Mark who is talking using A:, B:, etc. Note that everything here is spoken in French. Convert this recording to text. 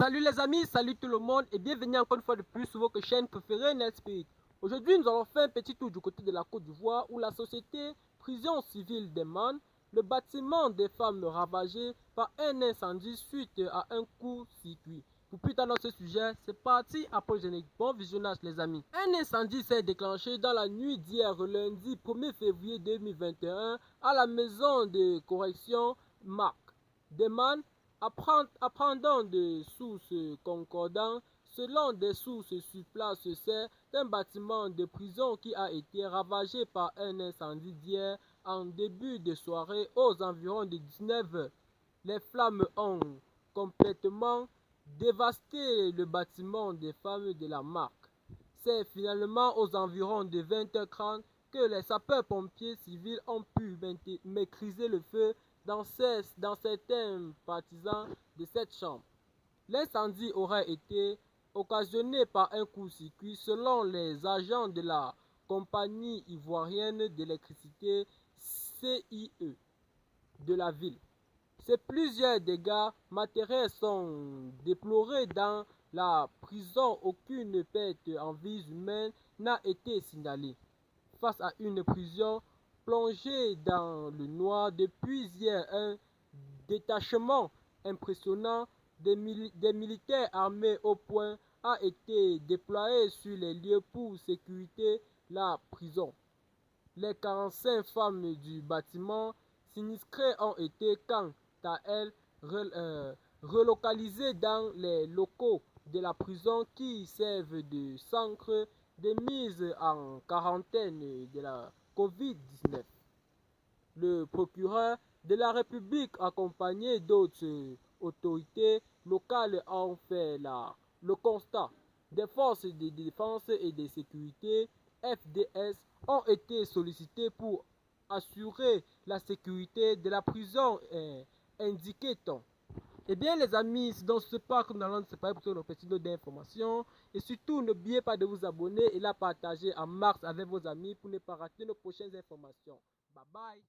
A: Salut les amis, salut tout le monde et bienvenue encore une fois de plus sur votre chaîne préférée Netspirit. Aujourd'hui nous allons faire un petit tour du côté de la Côte d'Ivoire où la société Prison Civile demande le bâtiment des femmes ravagé par un incendie suite à un court-circuit. Pour plus tard dans ce sujet, c'est parti après le générique. Bon visionnage les amis. Un incendie s'est déclenché dans la nuit d'hier lundi 1er février 2021 à la maison de correction Marc Demande apprendant de sources concordantes, selon des sources sur place, c'est un bâtiment de prison qui a été ravagé par un incendie d'hier en début de soirée aux environs de 19 h. Les flammes ont complètement dévasté le bâtiment des femmes de la marque. C'est finalement aux environs de 20 h 30 que les sapeurs-pompiers civils ont pu maîtriser le feu dans certains partisans de cette chambre. L'incendie aurait été occasionné par un court-circuit selon les agents de la compagnie ivoirienne d'électricité CIE de la ville. Plusieurs dégâts matériels sont déplorés dans la prison. Aucune perte en vies humaines n'a été signalée. Face à une prison plongée dans le noir depuis hier, un détachement impressionnant des militaires armés au point a été déployé sur les lieux pour sécuriser la prison. Les 45 femmes du bâtiment sinistré ont été quant à elles relocalisées dans les locaux de la prison qui servent de centre de mise en quarantaine de la COVID-19. Le procureur de la République, accompagné d'autres autorités locales, ont fait le constat. Des forces de défense et de sécurité FDS ont été sollicitées pour assurer la sécurité de la prison, indiquait-on. Eh bien les amis, c'est dans ce parc nous allons nous séparer pour nos petites notes d'informations. Et surtout, n'oubliez pas de vous abonner et la partager en mars avec vos amis pour ne pas rater nos prochaines informations. Bye bye.